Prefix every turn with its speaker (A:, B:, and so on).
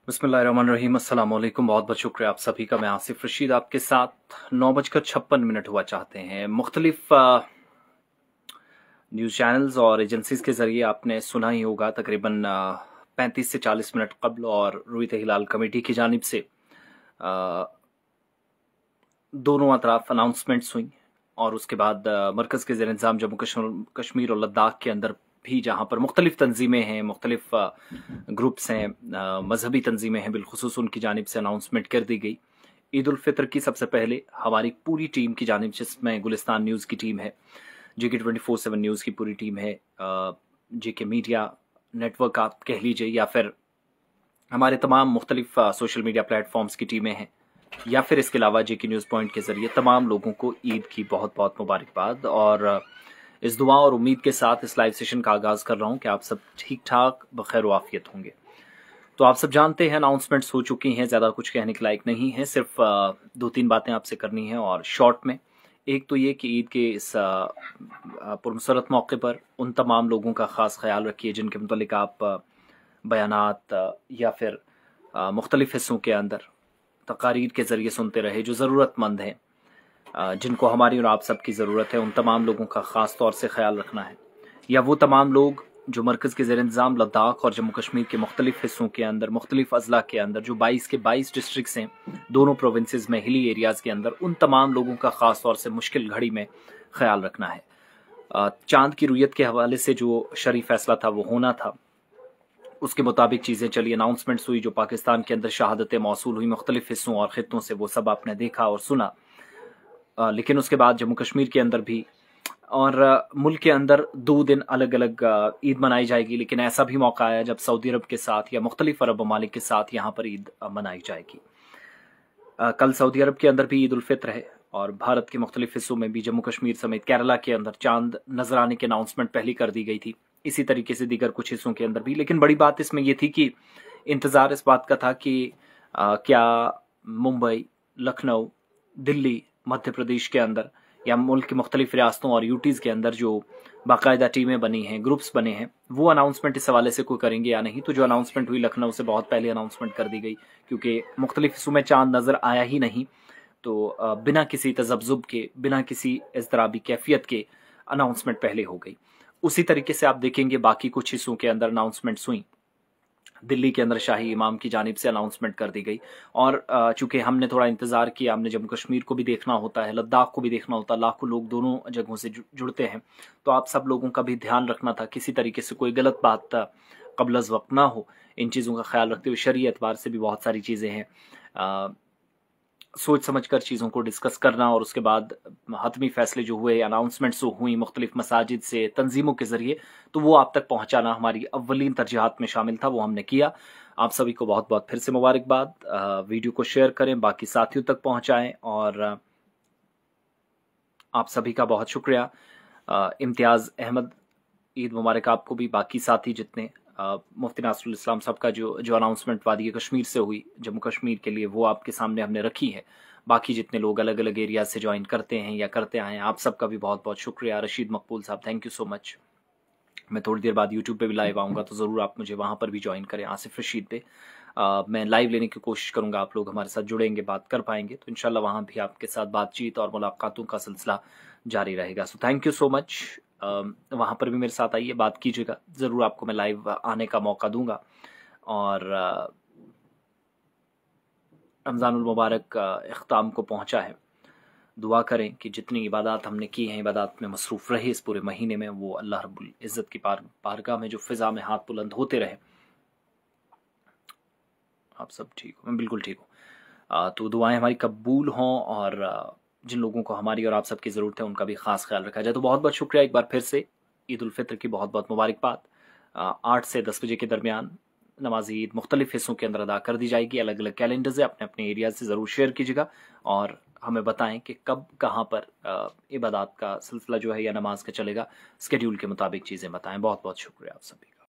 A: बिस्मिल्लाहिर्रहमानिर्रहीम। अस्सलाम वालेकुम। बहुत बहुत शुक्रिया आप सभी का। मैं आसिफ रशीद आपके साथ 9:56 हुआ चाहते हैं। मुख्तलिफ न्यूज़ चैनल्स और एजेंसीज के ज़रिए आपने सुना ही होगा तकरीबन 35 से 40 मिनट कबल, और रुईत हिलाल कमेटी की जानिब से दोनों अतराफ अनाउंसमेंट्स हुई, और उसके बाद मरकज़ के ज़ेर इंतज़ाम जम्मू कश्मीर और लद्दाख के अंदर भी, जहाँ पर मुख्तलिफ तंजीमें हैं, मुख्तलिफ ग्रुप्स हैं, मजहबी तंजीमें हैं, बिलखुसूस उनकी जानिब से अनाउंसमेंट कर दी गई। ईद उल फितर की सबसे पहले हमारी पूरी टीम की जानिब, जिसमें गुलिस्तान न्यूज़ की टीम है, JK 24/7 न्यूज़ की पूरी टीम है, JK मीडिया नेटवर्क आप कह लीजिए, या फिर हमारे तमाम मुख्तलिफ सोशल मीडिया प्लेटफॉर्म्स की टीमें हैं, या फिर इसके अलावा JK न्यूज़ पॉइंट के ज़रिए तमाम लोगों को ईद की बहुत बहुत मुबारकबाद, और इस दुआ और उम्मीद के साथ इस लाइव सेशन का आगाज़ कर रहा हूँ कि आप सब ठीक ठाक बखैर वाफियत होंगे। तो आप सब जानते हैं अनाउंसमेंट्स हो चुकी हैं, ज़्यादा कुछ कहने के लायक नहीं है, सिर्फ 2-3 बातें आपसे करनी है और शॉर्ट में। एक तो ये कि ईद के इस पुरमसरत मौके पर उन तमाम लोगों का ख़ास ख्याल रखिए जिनके मुतल्लिक आप बयानात या फिर मुख्तलिफ हिस्सों के अंदर तकारीर के ज़रिए सुनते रहे, जो ज़रूरतमंद हैं, जिनको हमारी और आप सब की ज़रूरत है, उन तमाम लोगों का ख़ास तौर से ख्याल रखना है। या वो तमाम लोग जो मरकज़ के ज़ेर इंतज़ाम लद्दाख और जम्मू कश्मीर के मुख्तलिफ हिस्सों के अंदर, मुख्तलिफ अज़ला के अंदर, जो 22 के 22 डिस्ट्रिक्ट्स हैं, दोनों प्रोविंसेस में, हिली एरियाज़ के अंदर, उन तमाम लोगों का ख़ास तौर से मुश्किल घड़ी में ख्याल रखना है। चाँद की रुयत के हवाले से जो शरई फैसला था वो होना था, उसके मुताबिक चीज़ें चली। अनाउंसमेंट्स हुई, जो पाकिस्तान के अंदर शहादतें मौसूल हुई मुख्तलिफ हिस्सों और ख़ित्तों से, वो सब आपने देखा और सुना। लेकिन उसके बाद जम्मू कश्मीर के अंदर भी और मुल्क के अंदर 2 दिन अलग अलग ईद मनाई जाएगी, लेकिन ऐसा भी मौका आया जब सऊदी अरब के साथ या मुख्तलिफ अरब ममालिक के साथ यहाँ पर ईद मनाई जाएगी। कल सऊदी अरब के अंदर भी ईद उल फित्र है, और भारत के मुख्तलिफ हिस्सों में भी, जम्मू कश्मीर समेत केरला के अंदर चांद नजर आने की अनाउंसमेंट पहले कर दी गई थी। इसी तरीके से दीगर कुछ हिस्सों के अंदर भी। लेकिन बड़ी बात इसमें यह थी कि इंतज़ार इस बात का था कि क्या मुंबई, लखनऊ, दिल्ली, मध्य प्रदेश के अंदर या मुल्क की मुख्तलिफ रियासतों और यूटीज़ के अंदर जो बाकायदा टीमें बनी हैं, ग्रुप्स बने हैं, वो अनाउंसमेंट इस हवाले से कोई करेंगे या नहीं। तो जो अनाउंसमेंट हुई लखनऊ से बहुत पहले अनाउंसमेंट कर दी गई, क्योंकि मुख्तलिफ हिस्सों में चांद नज़र आया ही नहीं, तो बिना किसी तज़ब्ज़ुब के, बिना किसी इज़्तिराबी कैफियत के अनाउंसमेंट पहले हो गई। उसी तरीके से आप देखेंगे बाकी कुछ हिस्सों के अंदर अनाउंसमेंट्स हुई। दिल्ली के अंदर शाही इमाम की जानिब से अनाउंसमेंट कर दी गई, और चूंकि हमने थोड़ा इंतज़ार किया, हमने जम्मू कश्मीर को भी देखना होता है, लद्दाख को भी देखना होता है, लाखों लोग दोनों जगहों से जुड़ते हैं, तो आप सब लोगों का भी ध्यान रखना था, किसी तरीके से कोई गलत बात क़ब्ल अज़ वक्त ना हो। इन चीज़ों का ख्याल रखते हुए शरई एतबार से भी बहुत सारी चीज़ें हैं, सोच समझ कर चीज़ों को डिस्कस करना, और उसके बाद हतमी फ़ैसले जो हुए, अनाउंसमेंट्स जो हुई मुख्तलिफ मसाजिद से, तंजीमों के ज़रिए, तो वो आप तक पहुँचाना हमारी अव्वलीन तरजीहात में शामिल था, वो हमने किया। आप सभी को बहुत बहुत फिर से मुबारकबाद। वीडियो को शेयर करें, बाकी साथियों तक पहुँचाएँ, और आप सभी का बहुत शुक्रिया। इम्तियाज़ अहमद, ईद मुबारक आपको भी, बाकी साथी जितने, मुफ्ती नासरुल इस्लाम साहब का जो अनाउंसमेंट वादी कश्मीर से हुई जम्मू कश्मीर के लिए, वो आपके सामने हमने रखी है। बाकी जितने लोग अलग अलग एरिया से ज्वाइन करते हैं या करते आए हैं, आप सबका भी बहुत बहुत शुक्रिया। रशीद मकबूल साहब, थैंक यू सो मच। मैं थोड़ी देर बाद यूट्यूब पे भी लाइव आऊँगा, तो ज़रूर आप मुझे वहाँ पर भी ज्वाइन करें, आसिफ रशीद पे। मैं लाइव लेने की कोशिश करूँगा, आप लोग हमारे साथ जुड़ेंगे, बात कर पाएंगे, तो इंशाल्लाह वहाँ भी आपके साथ बातचीत और मुलाकातों का सिलसिला जारी रहेगा। So thank you so much. वहाँ पर भी मेरे साथ आइए, बात कीजिएगा, ज़रूर आपको मैं लाइव आने का मौका दूंगा। और रमज़ानुल मुबारक इख्ताम को पहुँचा है। दुआ करें कि जितनी इबादत हमने की हैं, इबादत में मसरूफ़ रहे इस पूरे महीने में, वो अल्लाह रब्बुल इज़्ज़त की बारगाह में जो फ़िज़ा में हाथ बुलंद होते रहे। आप सब ठीक हो? मैं बिल्कुल ठीक हूँ। तो दुआएं हमारी कबूल हों, और जिन लोगों को हमारी और आप सबकी ज़रूरत है उनका भी ख़ास ख्याल रखा जाए। तो बहुत बहुत शुक्रिया एक बार फिर से। ईद उल फित्र की बहुत बहुत मुबारकबाद। 8 से 10 बजे के दरमियान नमाज ईद मुख्तलिफ हिस्सों के अंदर अदा कर दी जाएगी। अलग अलग कैलेंडर्स है, अपने अपने एरिया से ज़रूर शेयर कीजिएगा, और हमें बताएं कि कब कहाँ पर इबादत का सिलसिला जो है या नमाज का चलेगा, स्केड्यूल के मुताबिक चीज़ें बताएं। बहुत बहुत शुक्रिया आप सभी का।